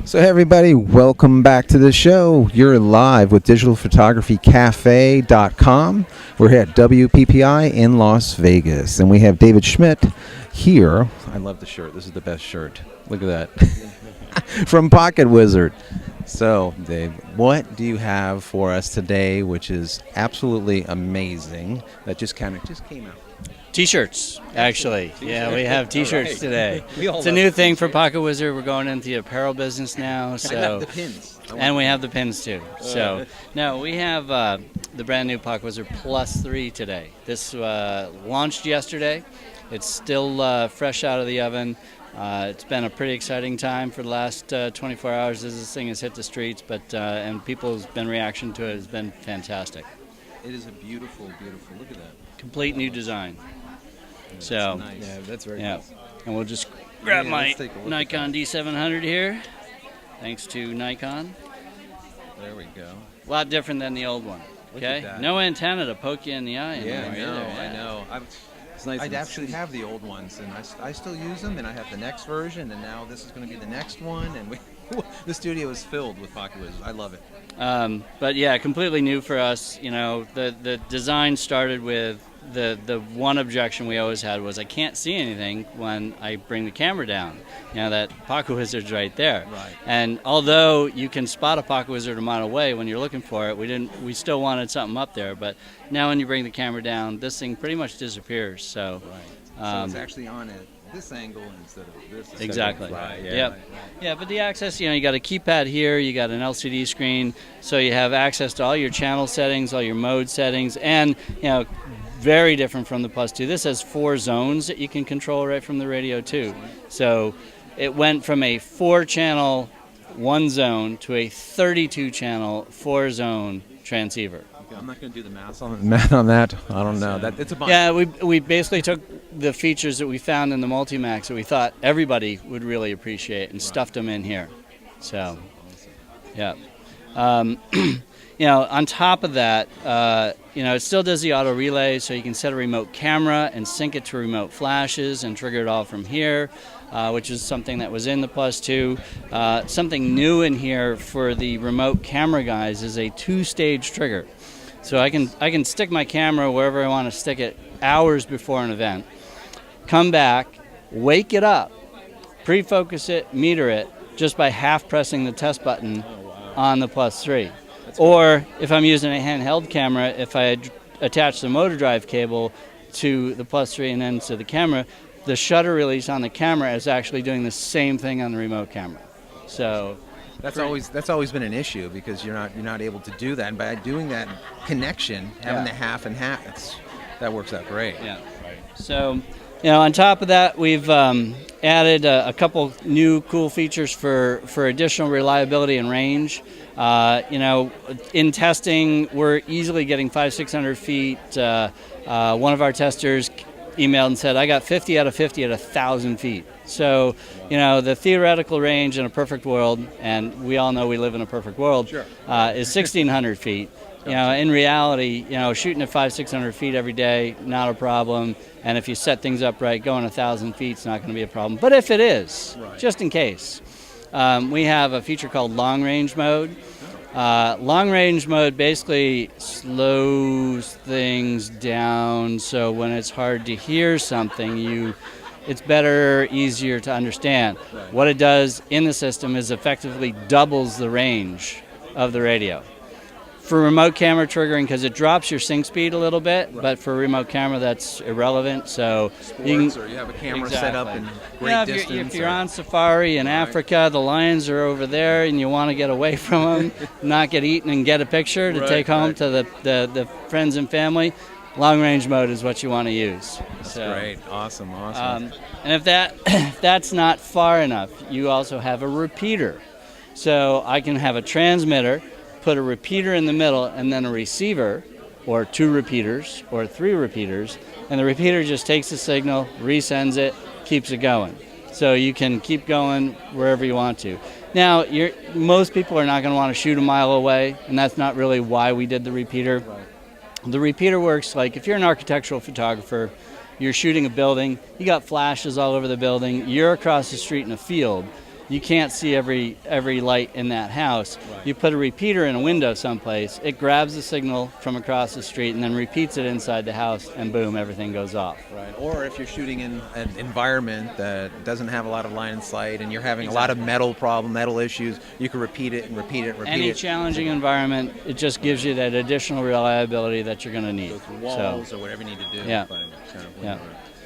So, hey everybody, welcome back to the show. You're live with digitalphotographycafe.com. We're here at WPPI in Las Vegas, and we have David Schmidt here. I love the shirt. This is the best shirt. Look at that. From PocketWizard. So, Dave, what do you have for us today, which is absolutely amazing, that just came out? T-shirts, actually. Yeah, we have T-shirts today. It's a new thing for PocketWizard. We're going into the apparel business now. So, the pins. And we have the pins too. So, no, we have the brand new PocketWizard Plus 3 today. This launched yesterday. It's still fresh out of the oven. It's been a pretty exciting time for the last 24 hours as this thing has hit the streets, and people's reaction to it has been fantastic. It is a beautiful, beautiful, look at that. Complete new design. So, nice. Yeah, that's very nice. And we'll just grab my Nikon D. D700 here, thanks to Nikon. There we go. A lot different than the old one. Okay, no antenna to poke you in the eye. I know. It's nice. I actually have the old ones, and I still use them, and I have the next version, and now this is going to be the next one, and the studio is filled with PocketWizard. I love it. But yeah, completely new for us. You know, the design started with the one objection we always had was I can't see anything when I bring the camera down. You know, that PocketWizard's right there. Right. And although you can spot a PocketWizard a mile away when you're looking for it, we still wanted something up there. But now when you bring the camera down, this thing pretty much disappears. So, so it's actually on at this angle instead of this. Exactly. Right. Yep. Yeah, but the access, you got a keypad here, you got an LCD screen, so you have access to all your channel settings, all your mode settings, and very different from the Plus 2. This has 4 zones that you can control right from the radio too. So it went from a 4-channel 1 zone to a 32-channel 4-zone transceiver. I'm not going to do the math on that. I don't know. It's a bunch. Yeah, we basically took the features that we found in the Multimax that we thought everybody would really appreciate and stuffed them in here. So, yeah. On top of that, it still does the auto relay, so you can set a remote camera and sync it to remote flashes and trigger it all from here, which is something that was in the Plus 2. Something new in here for the remote camera guys is a 2-stage trigger. So I can stick my camera wherever I want to stick it hours before an event, come back, wake it up, pre-focus it, meter it, just by half pressing the test button on the Plus 3. Or if I'm using a handheld camera, if I attach the motor drive cable to the Plus 3 and then to the camera, the shutter release on the camera is actually doing the same thing on the remote camera. So that's always been an issue because you're not able to do that. And by doing that connection, having the half and half, that works out great. Yeah. So, on top of that, we've added a couple new cool features for additional reliability and range. In testing, we're easily getting 500-600 feet. One of our testers emailed and said, I got 50 out of 50 at 1,000 feet. So, the theoretical range in a perfect world, and we all know we live in a perfect world, is 1,600 feet. In reality, shooting at 500-600 feet every day, not a problem. And if you set things up right, going 1,000 feet is not going to be a problem. But if it is, just in case, we have a feature called long range mode. Long range mode basically slows things down, so when it's hard to hear something, it's better, easier to understand. What it does in the system is effectively doubles the range of the radio. For remote camera triggering, because it drops your sync speed a little bit, but for remote camera that's irrelevant. So you have a camera set up in great distance. If you're on safari in Africa, the lions are over there, and you want to get away from them, not get eaten, and get a picture to take home to the friends and family. Long range mode is what you want to use. That's great. Awesome. And if that's not far enough, you also have a repeater. So I can have a transmitter, put a repeater in the middle, and then a receiver, or 2 repeaters, or 3 repeaters, and the repeater just takes the signal, resends it, keeps it going. So you can keep going wherever you want to. Now, most people are not going to want to shoot a mile away, and that's not really why we did the repeater. The repeater works like if you're an architectural photographer, you're shooting a building, you got flashes all over the building, you're across the street in a field, you can't see every light in that house. You put a repeater in a window someplace, it grabs the signal from across the street and then repeats it inside the house, and boom, everything goes off. Right. Or if you're shooting in an environment that doesn't have a lot of line of sight and you're having a lot of metal issues, you can repeat it and repeat it and repeat Any it. challenging environment, it just gives you that additional reliability that you're going to need. Go through walls or whatever you need to do. Yeah. Yeah.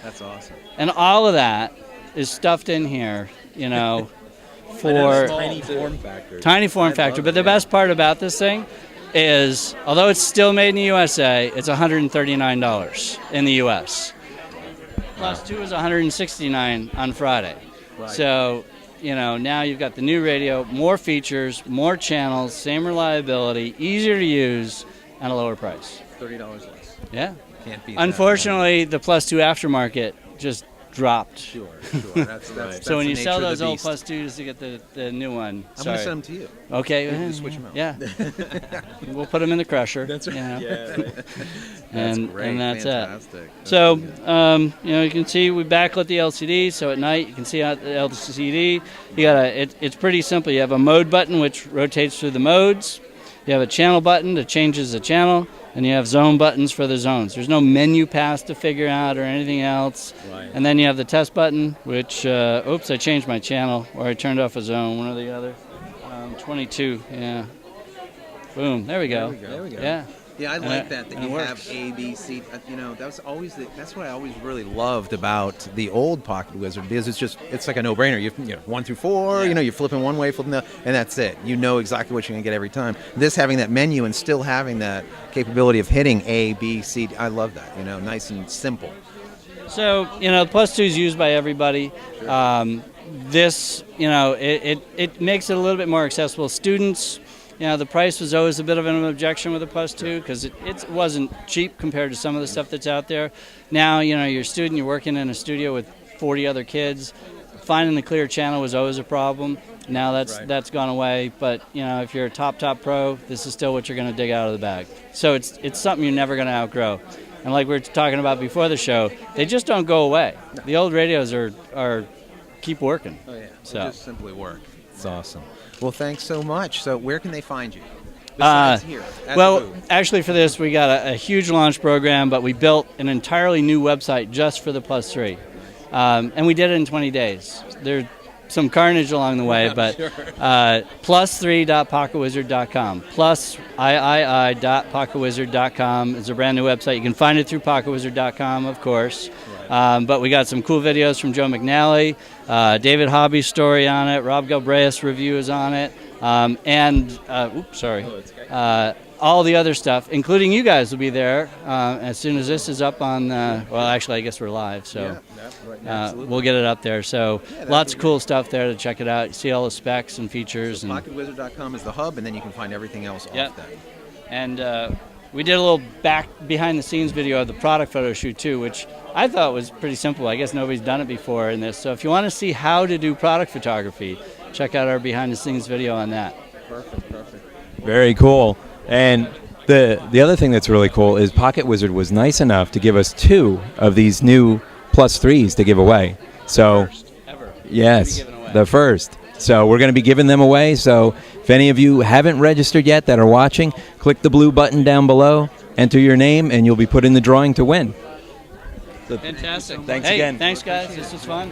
That's awesome. And all of that is stuffed in here, for Tiny form factor. tiny form factor. But the best part about this thing is, although it's still made in the USA, it's $139 in the US. Plus 2 is $169 on Friday. Right. So, now you've got the new radio, more features, more channels, same reliability, easier to use, and a lower price. $30 less. Yeah. Can't beat Unfortunately, the Plus 2 aftermarket just dropped. Sure. That's right. So when you sell those old Plus 2s to get the new one, I'm going to send them to you. Okay, You can switch them out. Yeah, we'll put them in the crusher. That's right. Yeah. That's and great. that's Fantastic. it. So you can see we backlit the LCD, so at night you can see out the LCD. You got it's pretty simple. You have a mode button which rotates through the modes. You have a channel button that changes the channel, and you have zone buttons for the zones. There's no menu pass to figure out or anything else. Right. And then you have the test button, which, oops, I changed my channel, or I turned off a zone, one or the other. 22, yeah. Boom, there we go. There we go. Yeah. Yeah, I like that and it you have works. A, B, C. That's what I always really loved about the old PocketWizard, because it's like a no-brainer. You 1 through 4. You're flipping one way, flipping the, and that's it. You know exactly what you're gonna get every time. This having that menu and still having that capability of hitting A, B, C. I love that. Nice and simple. So, Plus 2 is used by everybody. Sure. This, it makes it a little bit more accessible. Students, the price was always a bit of an objection with the Plus 2 because it wasn't cheap compared to some of the stuff that's out there. Now, you're a student, you're working in a studio with 40 other kids. Finding the clear channel was always a problem. Now that's gone away. But, if you're a top pro, this is still what you're going to dig out of the bag. So it's something you're never going to outgrow. And like we were talking about before the show, they just don't go away. The old radios are keep working. Oh yeah. So They just simply work. It's awesome. Well, thanks so much. So where can they find you? Besides here. At the booth? Actually for this we got a huge launch program, but we built an entirely new website just for the Plus 3. And we did it in 20 days. There's some carnage along the way, but plus3.pocketwizard.com. Plus III.pocketwizard.com is a brand new website. You can find it through pocketwizard.com, of course. But we got some cool videos from Joe McNally, David Hobby's story on it, Rob Galbraith's review is on it, all the other stuff, including you guys will be there as soon as this is up on, well, actually, I guess we're live, so we'll get it up there. So lots of cool stuff there to check it out. You see all the specs and features. So PocketWizard.com is the hub, and then you can find everything else off that. And we did a little behind-the-scenes video of the product photo shoot, too, which I thought was pretty simple. I guess nobody's done it before in this. So if you want to see how to do product photography, check out our behind-the-scenes video on that. Perfect. Very cool. And the other thing that's really cool is PocketWizard was nice enough to give us 2 of these new Plus 3s to give away. So, First ever. yes, the first. So we're going to be giving them away. So if any of you haven't registered yet that are watching, click the blue button down below, enter your name, and you'll be put in the drawing to win. Fantastic. Thanks hey, again. Thanks, guys. This was fun.